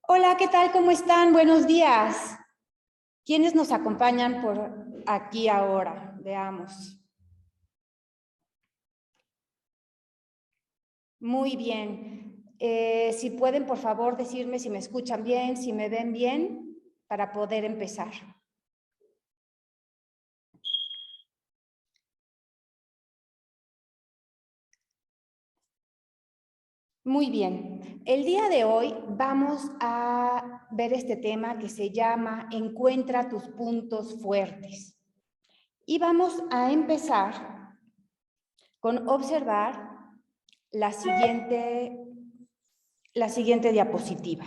Hola, ¿qué tal? ¿Cómo están? Buenos días. ¿Quiénes nos acompañan por aquí ahora? Veamos. Muy bien. Si pueden, por favor, decirme si me escuchan bien, si me ven bien, para poder empezar. Muy bien. El día de hoy vamos a ver este tema que se llama Encuentra tus puntos fuertes. Y vamos a empezar con observar la siguiente diapositiva.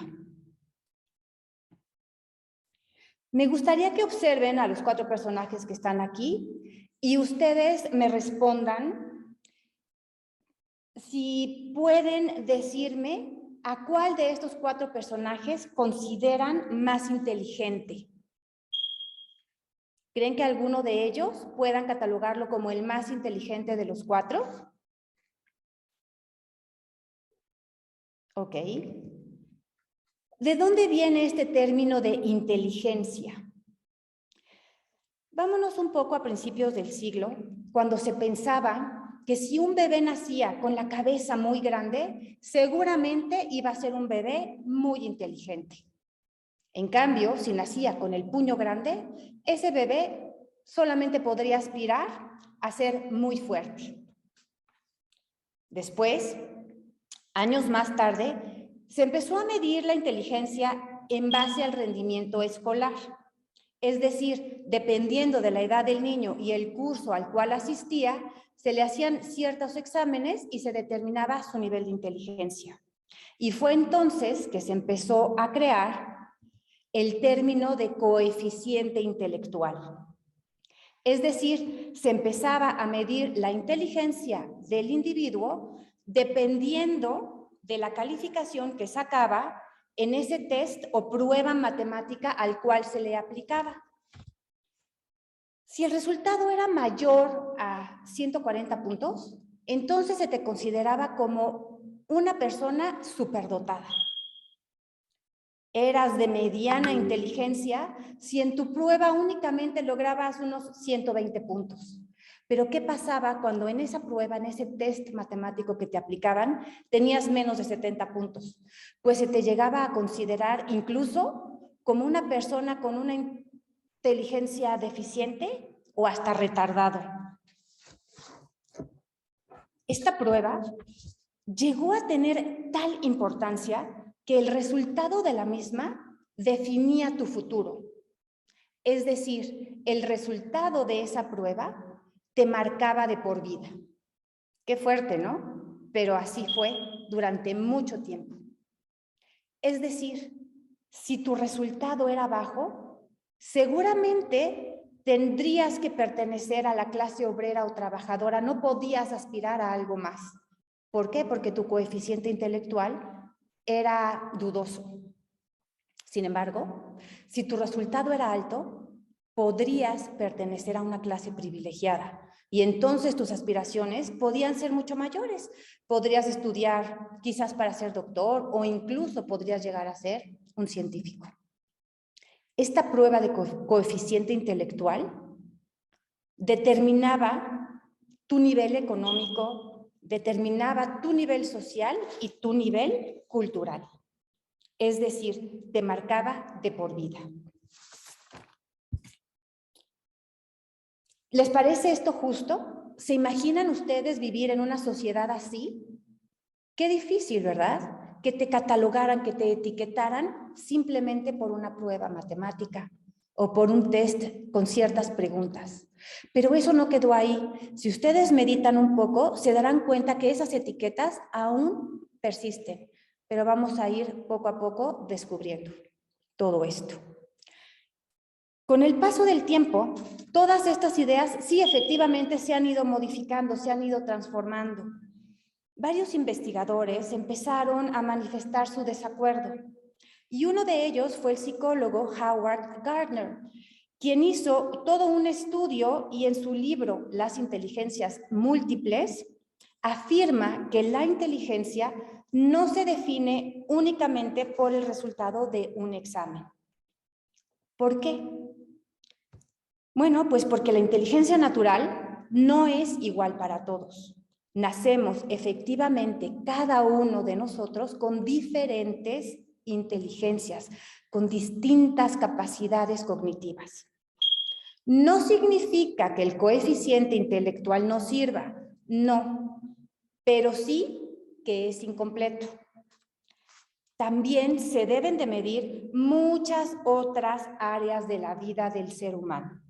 Me gustaría que observen a los 4 personajes que están aquí y ustedes me respondan si pueden decirme a cuál de estos 4 personajes consideran más inteligente. ¿Creen que alguno de ellos puedan catalogarlo como el más inteligente de los 4? Ok. ¿De dónde viene este término de inteligencia? Vámonos un poco a principios del siglo, cuando se pensaba que si un bebé nacía con la cabeza muy grande, seguramente iba a ser un bebé muy inteligente. En cambio, si nacía con el puño grande, ese bebé solamente podría aspirar a ser muy fuerte. Después, años más tarde, se empezó a medir la inteligencia en base al rendimiento escolar. Es decir, dependiendo de la edad del niño y el curso al cual asistía, se le hacían ciertos exámenes y se determinaba su nivel de inteligencia. Y fue entonces que se empezó a crear el término de coeficiente intelectual. Es decir, se empezaba a medir la inteligencia del individuo dependiendo de la calificación que sacaba en ese test o prueba matemática al cual se le aplicaba. Si el resultado era mayor a 140 puntos, entonces se te consideraba como una persona superdotada. Eras de mediana inteligencia si en tu prueba únicamente lograbas unos 120 puntos. Pero ¿qué pasaba cuando en esa prueba, en ese test matemático que te aplicaban, tenías menos de 70 puntos? Pues se te llegaba a considerar incluso como una persona con una inteligencia deficiente o hasta retardado. Esta prueba llegó a tener tal importancia que el resultado de la misma definía tu futuro. Es decir, el resultado de esa prueba te marcaba de por vida. Qué fuerte, ¿no? Pero así fue durante mucho tiempo. Es decir, si tu resultado era bajo, seguramente tendrías que pertenecer a la clase obrera o trabajadora, no podías aspirar a algo más. ¿Por qué? Porque tu coeficiente intelectual era dudoso. Sin embargo, si tu resultado era alto, podrías pertenecer a una clase privilegiada y entonces tus aspiraciones podían ser mucho mayores. Podrías estudiar quizás para ser doctor o incluso podrías llegar a ser un científico. Esta prueba de coeficiente intelectual determinaba tu nivel económico, determinaba tu nivel social y tu nivel cultural. Es decir, te marcaba de por vida. ¿Les parece esto justo? ¿Se imaginan ustedes vivir en una sociedad así? Qué difícil, ¿verdad? Que te catalogaran, que te etiquetaran simplemente por una prueba matemática o por un test con ciertas preguntas. Pero eso no quedó ahí. Si ustedes meditan un poco, se darán cuenta que esas etiquetas aún persisten. Pero vamos a ir poco a poco descubriendo todo esto. Con el paso del tiempo, todas estas ideas sí efectivamente se han ido modificando, se han ido transformando. Varios investigadores empezaron a manifestar su desacuerdo y uno de ellos fue el psicólogo Howard Gardner, quien hizo todo un estudio y en su libro Las inteligencias múltiples afirma que la inteligencia no se define únicamente por el resultado de un examen. ¿Por qué? Bueno, pues porque la inteligencia natural no es igual para todos. Nacemos efectivamente cada uno de nosotros con diferentes inteligencias, con distintas capacidades cognitivas. No significa que el coeficiente intelectual no sirva, no, pero sí que es incompleto. También se deben de medir muchas otras áreas de la vida del ser humano.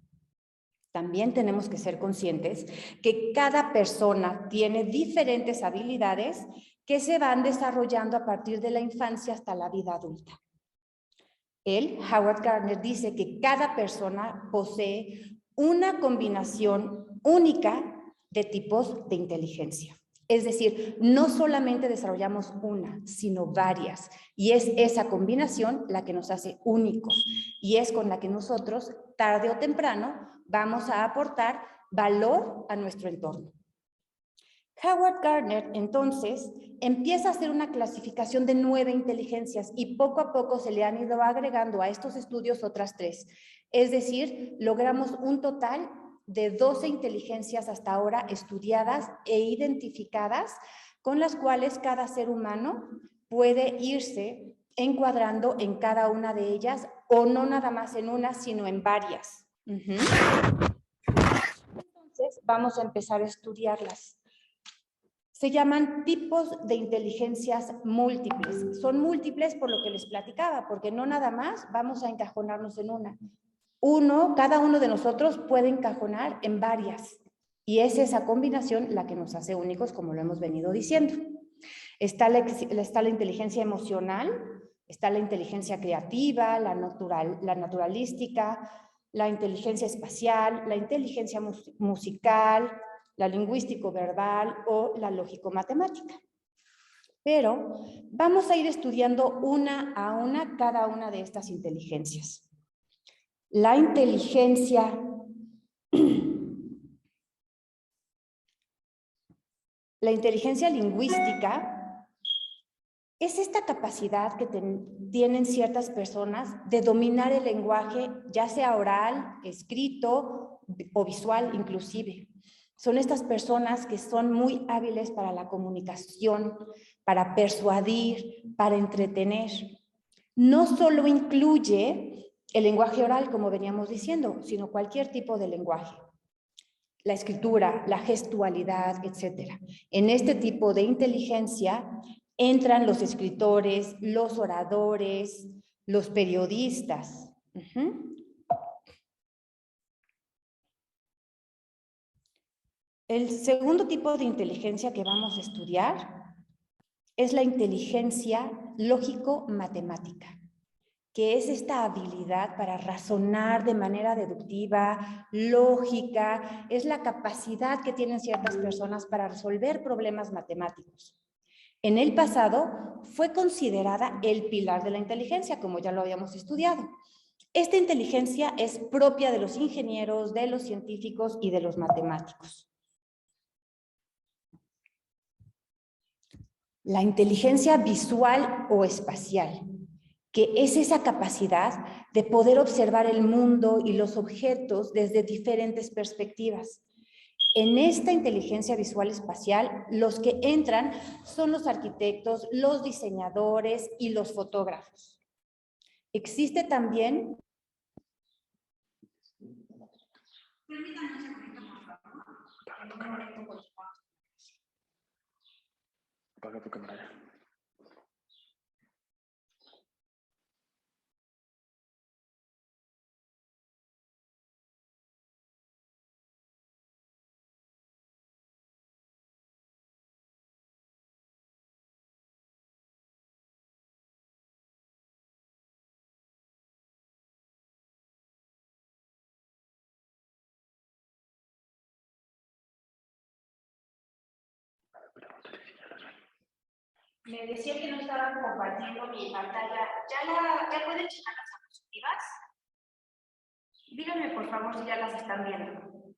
También tenemos que ser conscientes que cada persona tiene diferentes habilidades que se van desarrollando a partir de la infancia hasta la vida adulta. Howard Gardner, dice que cada persona posee una combinación única de tipos de inteligencia. Es decir, no solamente desarrollamos una, sino varias. Y es esa combinación la que nos hace únicos. Y es con la que nosotros, tarde o temprano, vamos a aportar valor a nuestro entorno. Howard Gardner, entonces, empieza a hacer una clasificación de 9 inteligencias y poco a poco se le han ido agregando a estos estudios otras 3. Es decir, logramos un total de 12 inteligencias hasta ahora estudiadas e identificadas, con las cuales cada ser humano puede irse encuadrando en cada una de ellas, o no nada más en una, sino en varias. Entonces, vamos a empezar a estudiarlas. Se llaman tipos de inteligencias múltiples. Son múltiples por lo que les platicaba, porque no nada más vamos a encajonarnos en una. Cada uno de nosotros puede encajonar en varias. Y es esa combinación la que nos hace únicos, como lo hemos venido diciendo. Está la inteligencia emocional, está la inteligencia creativa, la naturalística, la inteligencia espacial, la inteligencia musical, la lingüístico-verbal o la lógico-matemática. Pero vamos a ir estudiando una a una cada una de estas inteligencias. La inteligencia lingüística es esta capacidad que tienen ciertas personas de dominar el lenguaje, ya sea oral, escrito o visual inclusive. Son estas personas que son muy hábiles para la comunicación, para persuadir, para entretener. No solo incluye el lenguaje oral, como veníamos diciendo, sino cualquier tipo de lenguaje. La escritura, la gestualidad, etc. En este tipo de inteligencia entran los escritores, los oradores, los periodistas. El segundo tipo de inteligencia que vamos a estudiar es la inteligencia lógico-matemática, que es esta habilidad para razonar de manera deductiva, lógica, es la capacidad que tienen ciertas personas para resolver problemas matemáticos. En el pasado fue considerada el pilar de la inteligencia, como ya lo habíamos estudiado. Esta inteligencia es propia de los ingenieros, de los científicos y de los matemáticos. La inteligencia visual o espacial, que es esa capacidad de poder observar el mundo y los objetos desde diferentes perspectivas. En esta inteligencia visual espacial, los que entran son los arquitectos, los diseñadores y los fotógrafos. Existe también... Permítanme un segundito, por favor. Apaga tu cámara ya. Me decía que no estaban compartiendo mi pantalla. ¿Ya pueden checar las diapositivas? Díganme, por favor, si ya las están viendo.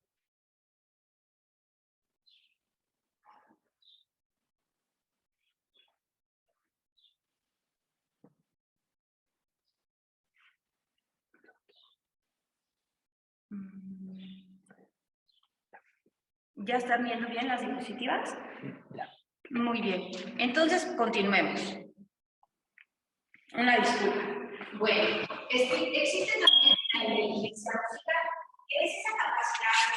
¿Ya están viendo bien las diapositivas? Muy bien. Entonces, continuemos. Una disculpa. Bueno, existe también la inteligencia musical, que es esa capacidad.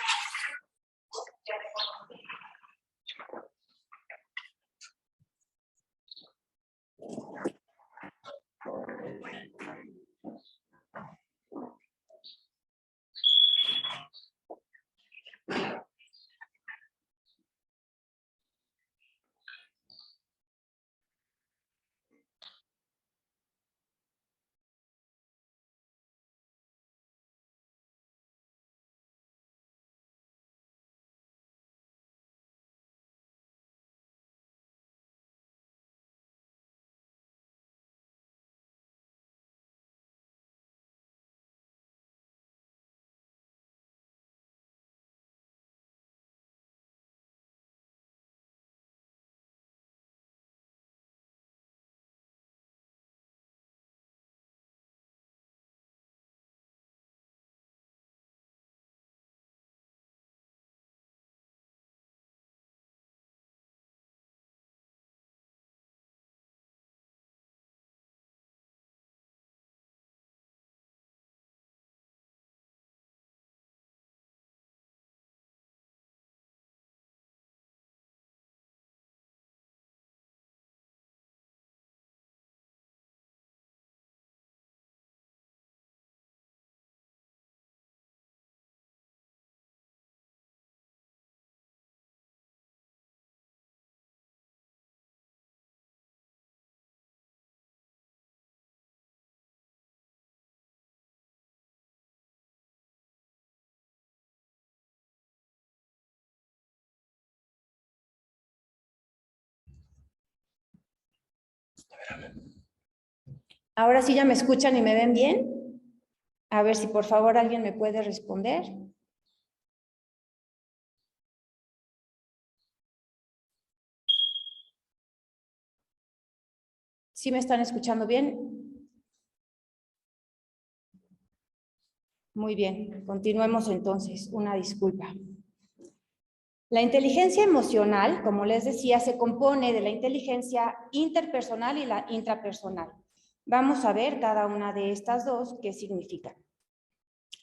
Ahora sí ya me escuchan y me ven bien. A ver si por favor alguien me puede responder. ¿Sí me están escuchando bien? Muy bien, continuemos entonces. Una disculpa. La inteligencia emocional, como les decía, se compone de la inteligencia interpersonal y la intrapersonal. Vamos a ver cada una de estas dos qué significan.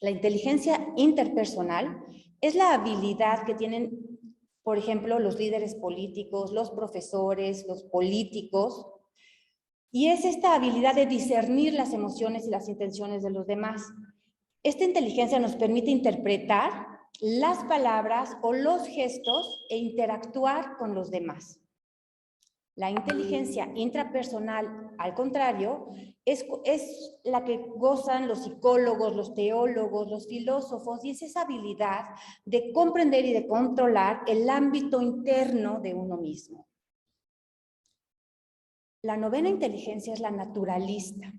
La inteligencia interpersonal es la habilidad que tienen, por ejemplo, los líderes políticos, los profesores, los políticos, y es esta habilidad de discernir las emociones y las intenciones de los demás. Esta inteligencia nos permite interpretar las palabras o los gestos e interactuar con los demás. La inteligencia intrapersonal, al contrario, es la que gozan los psicólogos, los teólogos, los filósofos, y es esa habilidad de comprender y de controlar el ámbito interno de uno mismo. La novena inteligencia es la naturalista,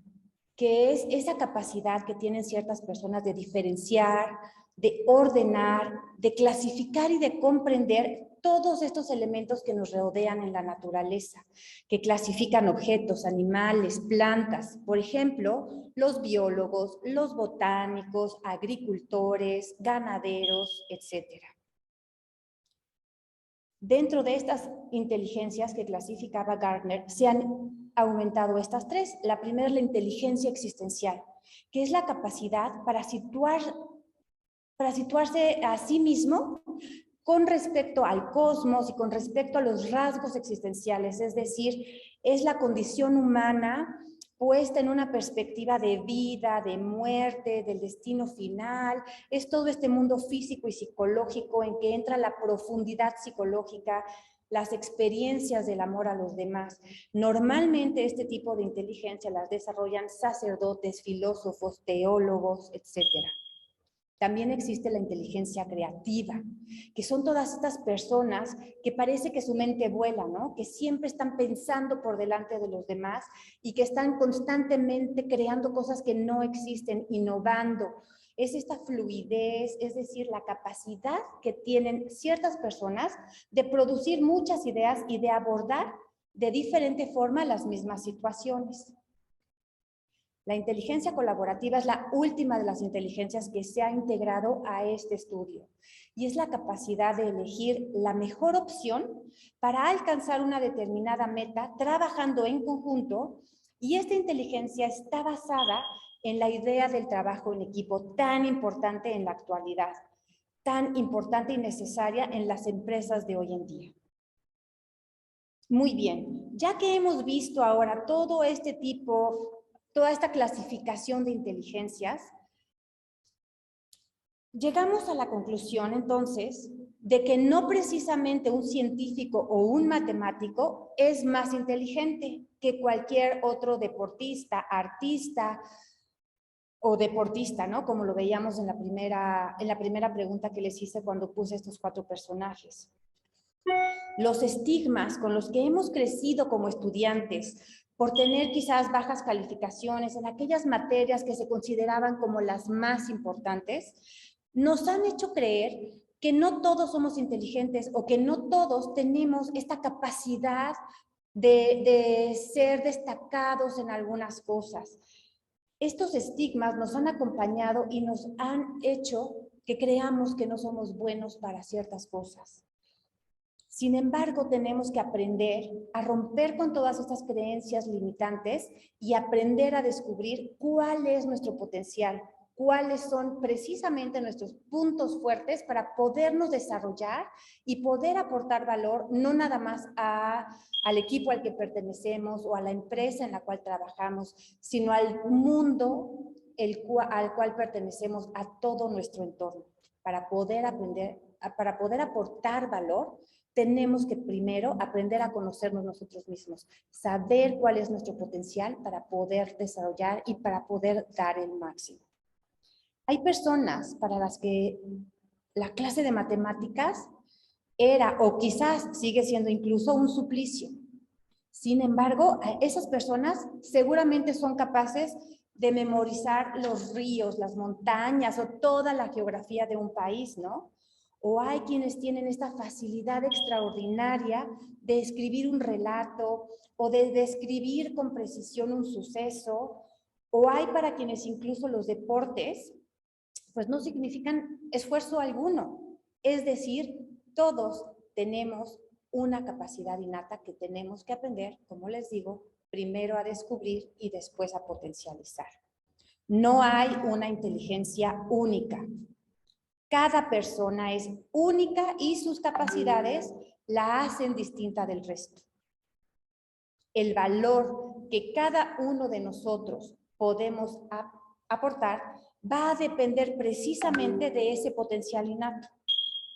que es esa capacidad que tienen ciertas personas de diferenciar, de ordenar, de clasificar y de comprender todos estos elementos que nos rodean en la naturaleza, que clasifican objetos, animales, plantas. Por ejemplo, los biólogos, los botánicos, agricultores, ganaderos, etcétera. Dentro de estas inteligencias que clasificaba Gardner, se han aumentado estas tres. La primera es la inteligencia existencial, que es la capacidad para situarse a sí mismo con respecto al cosmos y con respecto a los rasgos existenciales, es decir, es la condición humana puesta en una perspectiva de vida, de muerte, del destino final, es todo este mundo físico y psicológico en que entra la profundidad psicológica, las experiencias del amor a los demás. Normalmente este tipo de inteligencia las desarrollan sacerdotes, filósofos, teólogos, etcétera. También existe la inteligencia creativa, que son todas estas personas que parece que su mente vuela, ¿no? Que siempre están pensando por delante de los demás y que están constantemente creando cosas que no existen, innovando. Es esta fluidez, es decir, la capacidad que tienen ciertas personas de producir muchas ideas y de abordar de diferente forma las mismas situaciones. La inteligencia colaborativa es la última de las inteligencias que se ha integrado a este estudio y es la capacidad de elegir la mejor opción para alcanzar una determinada meta trabajando en conjunto, y esta inteligencia está basada en la idea del trabajo en equipo tan importante en la actualidad, tan importante y necesaria en las empresas de hoy en día. Muy bien, ya que hemos visto ahora todo este tipo, toda esta clasificación de inteligencias, llegamos a la conclusión entonces de que no precisamente un científico o un matemático es más inteligente que cualquier otro deportista, artista o deportista, ¿no? Como lo veíamos en la primera pregunta que les hice cuando puse estos 4 personajes. Los estigmas con los que hemos crecido como estudiantes por tener quizás bajas calificaciones en aquellas materias que se consideraban como las más importantes, nos han hecho creer que no todos somos inteligentes o que no todos tenemos esta capacidad de ser destacados en algunas cosas. Estos estigmas nos han acompañado y nos han hecho que creamos que no somos buenos para ciertas cosas. Sin embargo, tenemos que aprender a romper con todas estas creencias limitantes y aprender a descubrir cuál es nuestro potencial, cuáles son precisamente nuestros puntos fuertes para podernos desarrollar y poder aportar valor, no nada más al equipo al que pertenecemos o a la empresa en la cual trabajamos, sino al mundo al cual pertenecemos, a todo nuestro entorno. Para poder aportar valor, tenemos que primero aprender a conocernos nosotros mismos, saber cuál es nuestro potencial para poder desarrollar y para poder dar el máximo. Hay personas para las que la clase de matemáticas era o quizás sigue siendo incluso un suplicio. Sin embargo, esas personas seguramente son capaces de memorizar los ríos, las montañas o toda la geografía de un país, ¿no? O hay quienes tienen esta facilidad extraordinaria de escribir un relato o de describir con precisión un suceso, o hay para quienes incluso los deportes pues no significan esfuerzo alguno. Es decir, todos tenemos una capacidad innata que tenemos que aprender, como les digo, primero a descubrir y después a potencializar. No hay una inteligencia única. Cada persona es única y sus capacidades la hacen distinta del resto. El valor que cada uno de nosotros podemos aportar va a depender precisamente de ese potencial innato.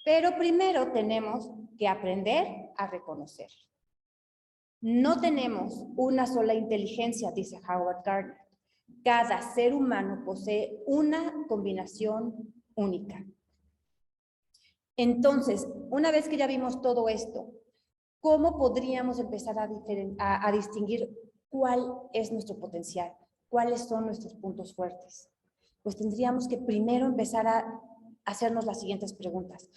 Pero primero tenemos que aprender a reconocer. No tenemos una sola inteligencia, dice Howard Gardner. Cada ser humano posee una combinación única. Entonces, una vez que ya vimos todo esto, ¿cómo podríamos empezar a distinguir cuál es nuestro potencial? ¿Cuáles son nuestros puntos fuertes? Pues tendríamos que primero empezar a hacernos las siguientes preguntas.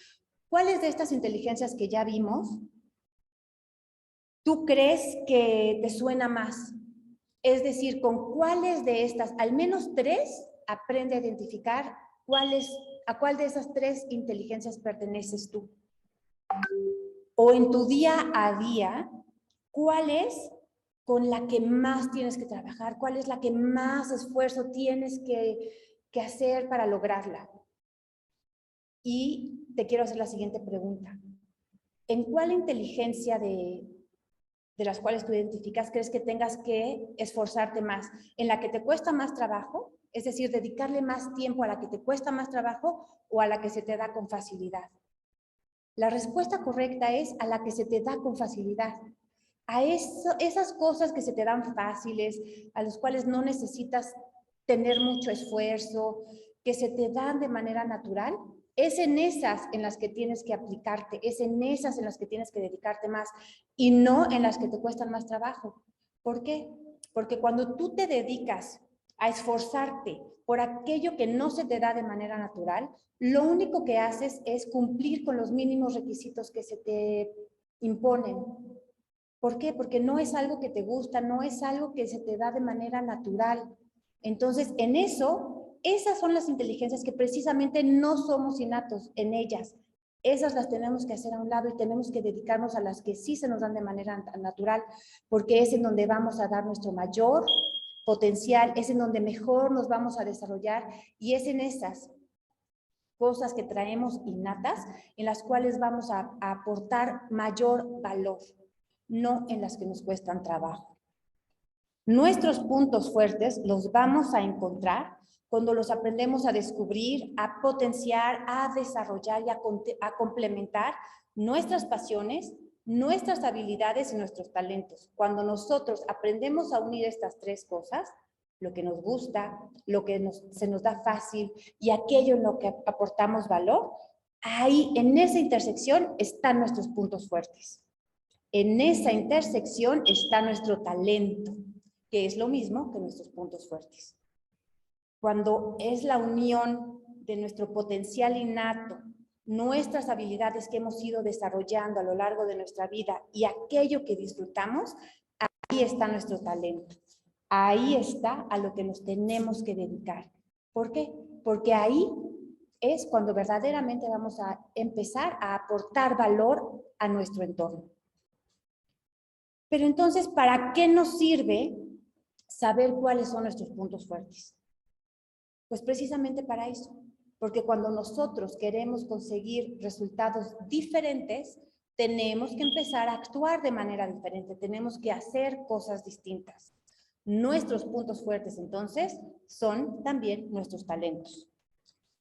¿Cuáles de estas inteligencias que ya vimos tú crees que te suena más? Es decir, ¿con cuáles de estas, al menos 3, aprende a identificar a cuál de esas 3 inteligencias perteneces tú? O en tu día a día, ¿cuál es con la que más tienes que trabajar? ¿Cuál es la que más esfuerzo tienes que hacer para lograrla? Y te quiero hacer la siguiente pregunta. ¿En cuál inteligencia de las cuales tú identificas crees que tengas que esforzarte más? ¿En la que te cuesta más trabajo? Es decir, dedicarle más tiempo a la que te cuesta más trabajo o a la que se te da con facilidad. La respuesta correcta es a la que se te da con facilidad. A esas cosas que se te dan fáciles, a las cuales no necesitas tener mucho esfuerzo, que se te dan de manera natural, es en esas en las que tienes que aplicarte, es en esas en las que tienes que dedicarte más y no en las que te cuestan más trabajo. ¿Por qué? Porque cuando tú te dedicas a esforzarte por aquello que no se te da de manera natural, lo único que haces es cumplir con los mínimos requisitos que se te imponen. ¿Por qué? Porque no es algo que te gusta, no es algo que se te da de manera natural. Entonces, en eso, esas son las inteligencias que precisamente no somos innatos en ellas. Esas las tenemos que hacer a un lado y tenemos que dedicarnos a las que sí se nos dan de manera natural, porque es en donde vamos a dar nuestro mayor potencial, es en donde mejor nos vamos a desarrollar y es en esas cosas que traemos innatas en las cuales vamos a aportar mayor valor, no en las que nos cuestan trabajo. Nuestros puntos fuertes los vamos a encontrar cuando los aprendemos a descubrir, a potenciar, a desarrollar y a complementar nuestras pasiones, nuestras habilidades y nuestros talentos. Cuando nosotros aprendemos a unir estas tres cosas, lo que nos gusta, lo que se nos da fácil y aquello en lo que aportamos valor, ahí en esa intersección están nuestros puntos fuertes. En esa intersección está nuestro talento, que es lo mismo que nuestros puntos fuertes. Cuando es la unión de nuestro potencial innato, nuestras habilidades que hemos ido desarrollando a lo largo de nuestra vida y aquello que disfrutamos, ahí está nuestro talento. Ahí está a lo que nos tenemos que dedicar. ¿Por qué? Porque ahí es cuando verdaderamente vamos a empezar a aportar valor a nuestro entorno. Pero entonces, ¿para qué nos sirve saber cuáles son nuestros puntos fuertes? Pues precisamente para eso, porque cuando nosotros queremos conseguir resultados diferentes, tenemos que empezar a actuar de manera diferente, tenemos que hacer cosas distintas. Nuestros puntos fuertes, entonces, son también nuestros talentos.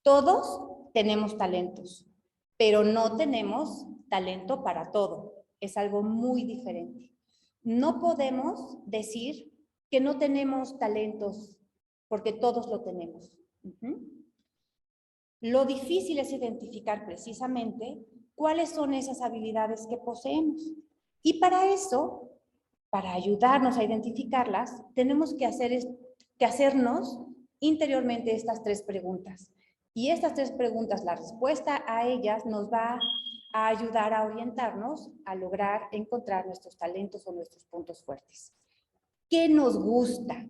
Todos tenemos talentos, pero no tenemos talento para todo. Es algo muy diferente. No podemos decir que no tenemos talentos porque todos lo tenemos. Lo difícil es identificar precisamente cuáles son esas habilidades que poseemos. Y para eso, para ayudarnos a identificarlas, tenemos que hacernos interiormente estas tres preguntas. Y estas tres preguntas, la respuesta a ellas nos va a ayudar a orientarnos a lograr encontrar nuestros talentos o nuestros puntos fuertes. ¿Qué nos gusta?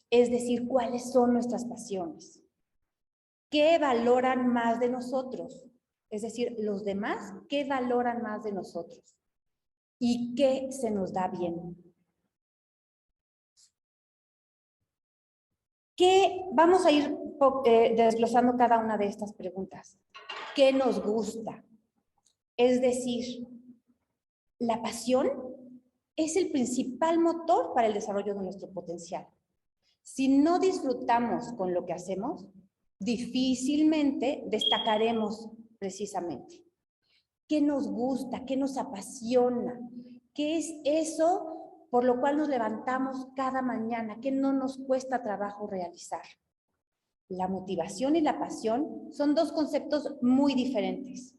Es decir, ¿cuáles son nuestras pasiones? ¿Qué valoran más de nosotros? Es decir, los demás, ¿qué valoran más de nosotros? ¿Y qué se nos da bien? Vamos a ir desglosando cada una de estas preguntas. ¿Qué nos gusta? Es decir, la pasión es el principal motor para el desarrollo de nuestro potencial. Si no disfrutamos con lo que hacemos, difícilmente destacaremos precisamente. ¿Qué nos gusta? ¿Qué nos apasiona? ¿Qué es eso por lo cual nos levantamos cada mañana? ¿Qué no nos cuesta trabajo realizar? La motivación y la pasión son dos conceptos muy diferentes.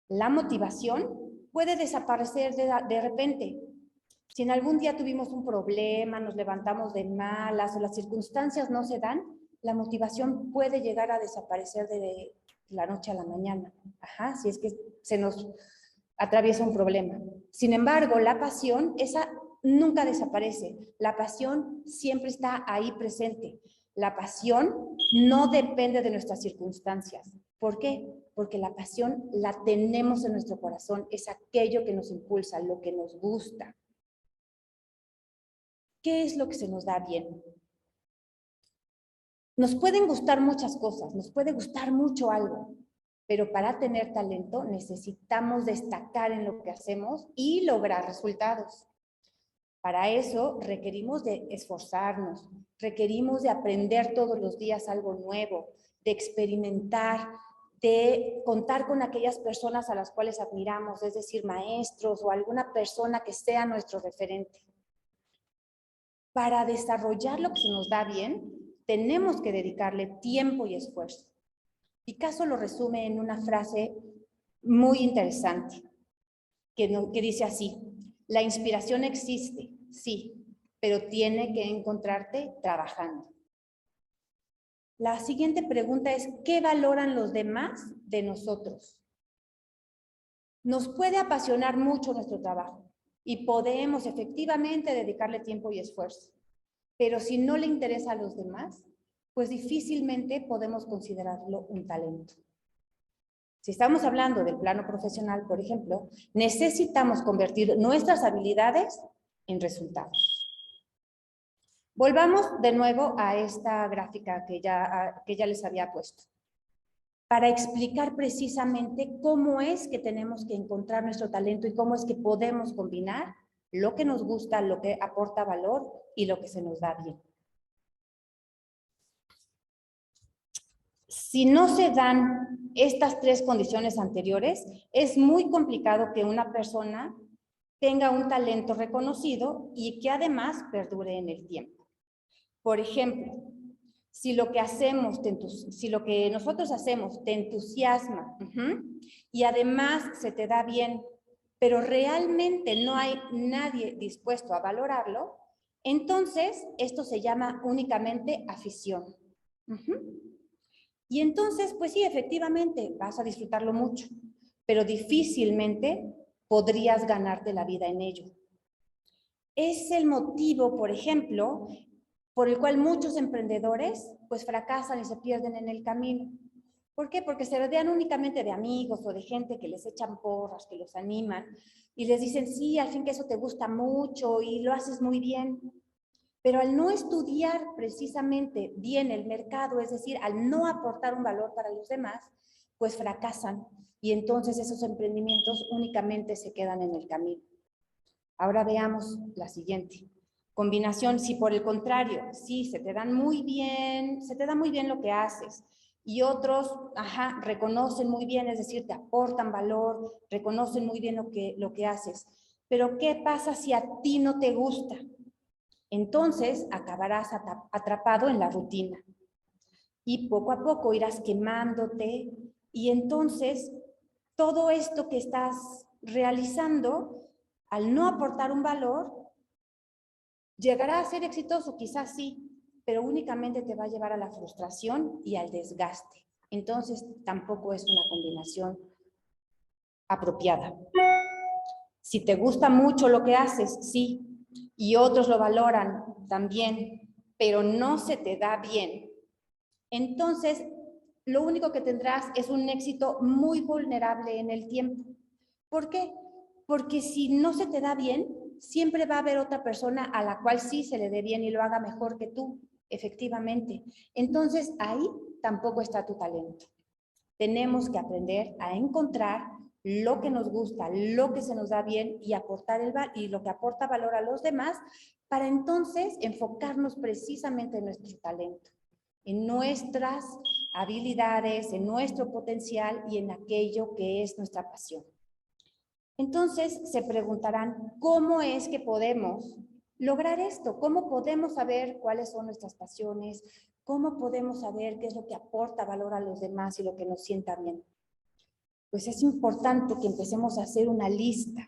La motivación puede desaparecer de repente. Si en algún día tuvimos un problema, nos levantamos de malas o las circunstancias no se dan, la motivación puede llegar a desaparecer de la noche a la mañana. Si es que se nos atraviesa un problema. Sin embargo, la pasión, esa nunca desaparece. La pasión siempre está ahí presente. La pasión no depende de nuestras circunstancias. ¿Por qué? Porque la pasión la tenemos en nuestro corazón. Es aquello que nos impulsa, lo que nos gusta. ¿Qué es lo que se nos da bien? Nos pueden gustar muchas cosas, nos puede gustar mucho algo, pero para tener talento necesitamos destacar en lo que hacemos y lograr resultados. Para eso requerimos de esforzarnos, requerimos de aprender todos los días algo nuevo, de experimentar, de contar con aquellas personas a las cuales admiramos, es decir, maestros o alguna persona que sea nuestro referente. Para desarrollar lo que se nos da bien, tenemos que dedicarle tiempo y esfuerzo. Picasso lo resume en una frase muy interesante, que dice así: la inspiración existe, sí, pero tiene que encontrarte trabajando. La siguiente pregunta es: ¿qué valoran los demás de nosotros? Nos puede apasionar mucho nuestro trabajo y podemos efectivamente dedicarle tiempo y esfuerzo. pero si no le interesa a los demás, pues difícilmente podemos considerarlo un talento. Si estamos hablando del plano profesional, por ejemplo, necesitamos convertir nuestras habilidades en resultados. Volvamos de nuevo a esta gráfica que ya les había puesto, para explicar precisamente cómo es que tenemos que encontrar nuestro talento y cómo es que podemos combinar lo que nos gusta, lo que aporta valor y lo que se nos da bien. Si no se dan estas tres condiciones anteriores, es muy complicado que una persona tenga un talento reconocido y que además perdure en el tiempo. Por ejemplo, si lo que nosotros hacemos te entusiasma y además se te da bien, pero realmente no hay nadie dispuesto a valorarlo, entonces esto se llama únicamente afición. Y entonces, pues sí, efectivamente, vas a disfrutarlo mucho, pero difícilmente podrías ganarte la vida en ello. Es el motivo, por ejemplo, por el cual muchos emprendedores pues fracasan y se pierden en el camino. ¿Por qué? Porque se rodean únicamente de amigos o de gente que les echan porras, que los animan y les dicen, sí, al fin que eso te gusta mucho y lo haces muy bien. Pero al no estudiar precisamente bien el mercado, es decir, al no aportar un valor para los demás, pues fracasan y entonces esos emprendimientos únicamente se quedan en el camino. Ahora veamos la siguiente. Combinación, si por el contrario, sí, se te da muy bien lo que haces y otros, reconocen muy bien, es decir, te aportan valor, reconocen muy bien lo que haces. Pero ¿qué pasa si a ti no te gusta? Entonces acabarás atrapado en la rutina y poco a poco irás quemándote y entonces todo esto que estás realizando, al no aportar un valor, llegará a ser exitoso, quizás sí, pero únicamente te va a llevar a la frustración y al desgaste. Entonces tampoco es una combinación apropiada. Si te gusta mucho lo que haces, sí, y otros lo valoran también, pero no se te da bien, entonces lo único que tendrás es un éxito muy vulnerable en el tiempo. ¿Por qué? Porque si no se te da bien, siempre va a haber otra persona a la cual sí se le dé bien y lo haga mejor que tú, efectivamente. Entonces ahí tampoco está tu talento. Tenemos que aprender a encontrar lo que nos gusta, lo que se nos da bien y lo que aporta valor a los demás, para entonces enfocarnos precisamente en nuestro talento, en nuestras habilidades, en nuestro potencial y en aquello que es nuestra pasión. Entonces se preguntarán, ¿cómo es que podemos lograr esto? ¿Cómo podemos saber cuáles son nuestras pasiones? ¿Cómo podemos saber qué es lo que aporta valor a los demás y lo que nos sienta bien? Pues es importante que empecemos a hacer una lista,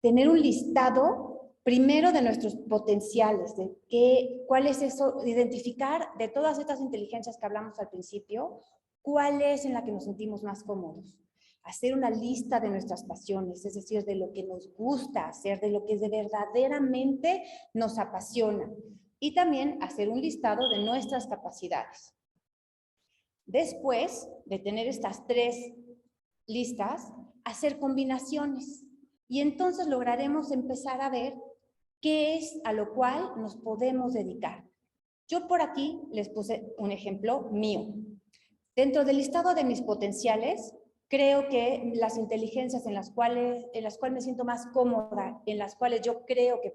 tener un listado primero de nuestros potenciales, cuál es eso, identificar de todas estas inteligencias que hablamos al principio, cuál es en la que nos sentimos más cómodos. Hacer una lista de nuestras pasiones, es decir, de lo que nos gusta hacer, de lo que verdaderamente nos apasiona. Y también hacer un listado de nuestras capacidades. Después de tener estas tres listas, hacer combinaciones. Y entonces lograremos empezar a ver qué es a lo cual nos podemos dedicar. Yo por aquí les puse un ejemplo mío. Dentro del listado de mis potenciales, creo que las inteligencias en las cuales me siento más cómoda, en las cuales yo creo que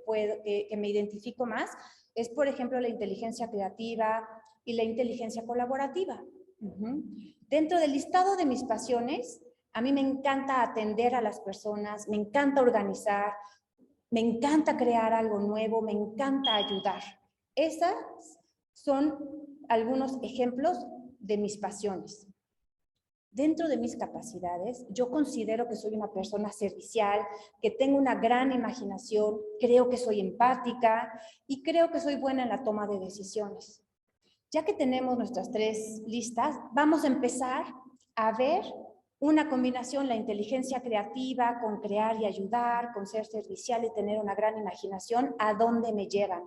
me identifico más, es por ejemplo la inteligencia creativa y la inteligencia colaborativa. Dentro del listado de mis pasiones, a mí me encanta atender a las personas, me encanta organizar, me encanta crear algo nuevo, me encanta ayudar. Esas son algunos ejemplos de mis pasiones. Dentro de mis capacidades, yo considero que soy una persona servicial, que tengo una gran imaginación, creo que soy empática y creo que soy buena en la toma de decisiones. Ya que tenemos nuestras tres listas, vamos a empezar a ver una combinación, la inteligencia creativa con crear y ayudar, con ser servicial y tener una gran imaginación, ¿a dónde me llevan?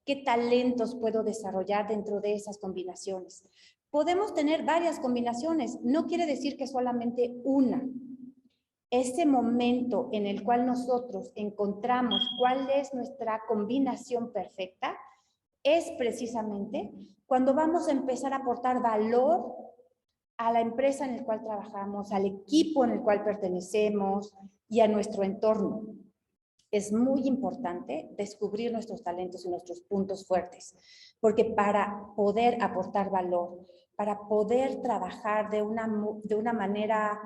¿Qué talentos puedo desarrollar dentro de esas combinaciones? Podemos tener varias combinaciones, no quiere decir que solamente una. Ese momento en el cual nosotros encontramos cuál es nuestra combinación perfecta es precisamente cuando vamos a empezar a aportar valor a la empresa en la cual trabajamos, al equipo en el cual pertenecemos y a nuestro entorno. Es muy importante descubrir nuestros talentos y nuestros puntos fuertes, porque para poder aportar valor, para poder trabajar de una manera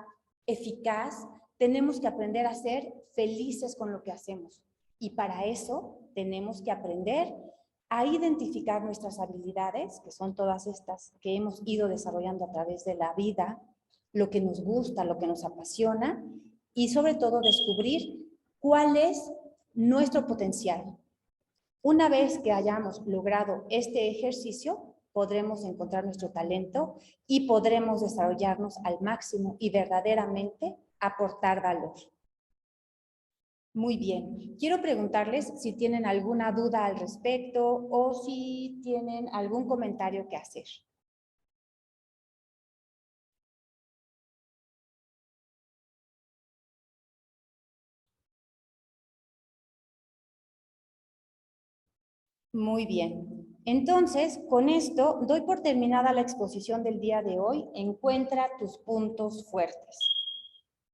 eficaz, tenemos que aprender a ser felices con lo que hacemos. Y para eso tenemos que aprender a identificar nuestras habilidades, que son todas estas que hemos ido desarrollando a través de la vida, lo que nos gusta, lo que nos apasiona, y sobre todo descubrir cuál es nuestro potencial. Una vez que hayamos logrado este ejercicio, podremos encontrar nuestro talento y podremos desarrollarnos al máximo y verdaderamente aportar valor. Muy bien. Quiero preguntarles si tienen alguna duda al respecto o si tienen algún comentario que hacer. Muy bien. Entonces, con esto, doy por terminada la exposición del día de hoy. Encuentra tus puntos fuertes.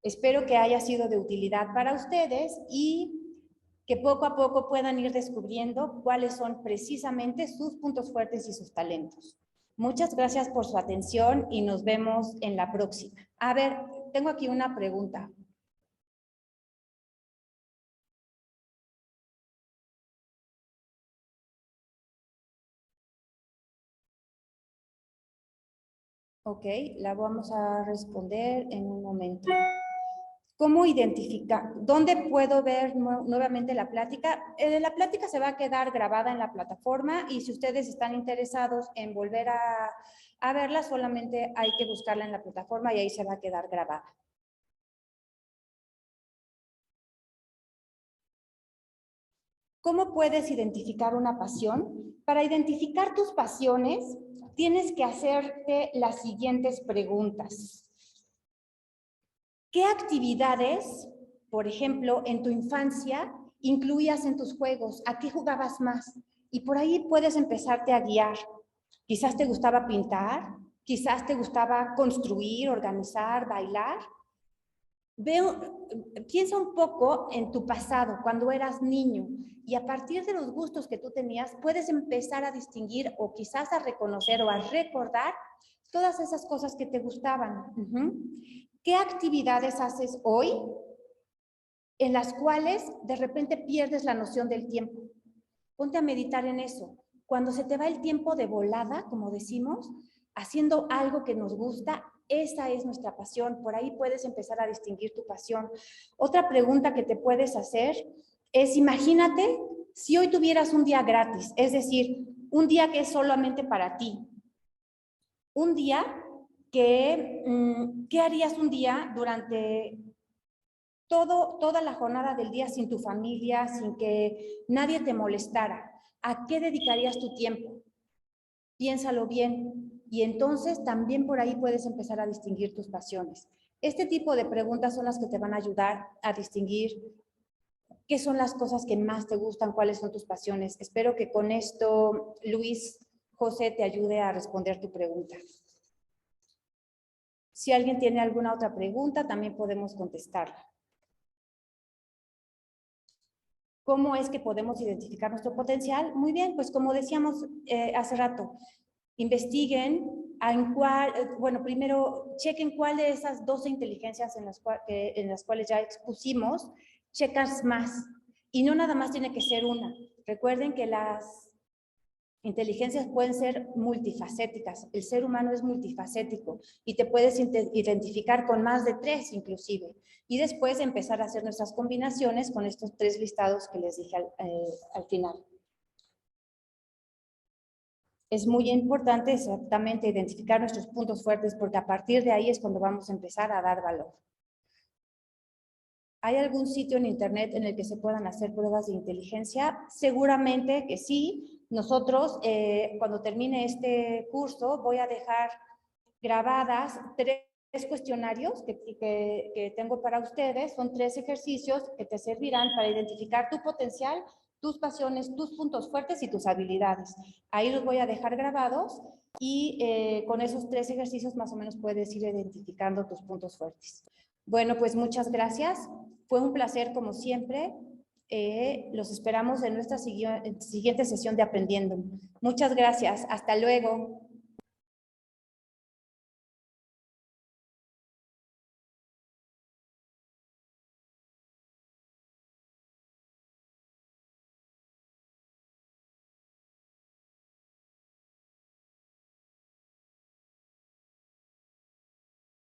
Espero que haya sido de utilidad para ustedes y que poco a poco puedan ir descubriendo cuáles son precisamente sus puntos fuertes y sus talentos. Muchas gracias por su atención y nos vemos en la próxima. A ver, tengo aquí una pregunta. Ok, la vamos a responder en un momento. ¿Cómo identificar? ¿Dónde puedo ver nuevamente la plática? La plática se va a quedar grabada en la plataforma y si ustedes están interesados en volver a verla, solamente hay que buscarla en la plataforma y ahí se va a quedar grabada. ¿Cómo puedes identificar una pasión? Para identificar tus pasiones, tienes que hacerte las siguientes preguntas. ¿Qué actividades, por ejemplo, en tu infancia, incluías en tus juegos? ¿A qué jugabas más? Y por ahí puedes empezarte a guiar. Quizás te gustaba pintar, quizás te gustaba construir, organizar, bailar. Piensa un poco en tu pasado, cuando eras niño, y a partir de los gustos que tú tenías, puedes empezar a distinguir o quizás a reconocer o a recordar todas esas cosas que te gustaban. ¿Qué actividades haces hoy en las cuales de repente pierdes la noción del tiempo? Ponte a meditar en eso. Cuando se te va el tiempo de volada, como decimos, haciendo algo que nos gusta, esa es nuestra pasión. Por ahí puedes empezar a distinguir tu pasión. Otra pregunta que te puedes hacer es, imagínate si hoy tuvieras un día gratis, es decir, un día que es solamente para ti. Un día que, ¿qué harías un día durante toda la jornada del día sin tu familia, sin que nadie te molestara? ¿A qué dedicarías tu tiempo? Piénsalo bien. Y entonces también por ahí puedes empezar a distinguir tus pasiones. Este tipo de preguntas son las que te van a ayudar a distinguir qué son las cosas que más te gustan, cuáles son tus pasiones. Espero que con esto, Luis, José, te ayude a responder tu pregunta. Si alguien tiene alguna otra pregunta, también podemos contestarla. ¿Cómo es que podemos identificar nuestro potencial? Muy bien, pues como decíamos hace rato, investiguen bueno, primero chequen cuál de esas 12 inteligencias en las cuales ya expusimos, checas más. Y no nada más tiene que ser una. Recuerden que las inteligencias pueden ser multifacéticas. El ser humano es multifacético y te puedes identificar con más de 3 inclusive. Y después empezar a hacer nuestras combinaciones con estos 3 listados que les dije al final. Es muy importante exactamente identificar nuestros puntos fuertes porque a partir de ahí es cuando vamos a empezar a dar valor. ¿Hay algún sitio en internet en el que se puedan hacer pruebas de inteligencia? Seguramente que sí. Nosotros, cuando termine este curso, voy a dejar grabadas tres cuestionarios que tengo para ustedes. Son 3 ejercicios que te servirán para identificar tu potencial, tus pasiones, tus puntos fuertes y tus habilidades. Ahí los voy a dejar grabados y con esos 3 ejercicios más o menos puedes ir identificando tus puntos fuertes. Bueno, pues muchas gracias. Fue un placer como siempre. Los esperamos en nuestra siguiente sesión de Aprendiendo. Muchas gracias. Hasta luego.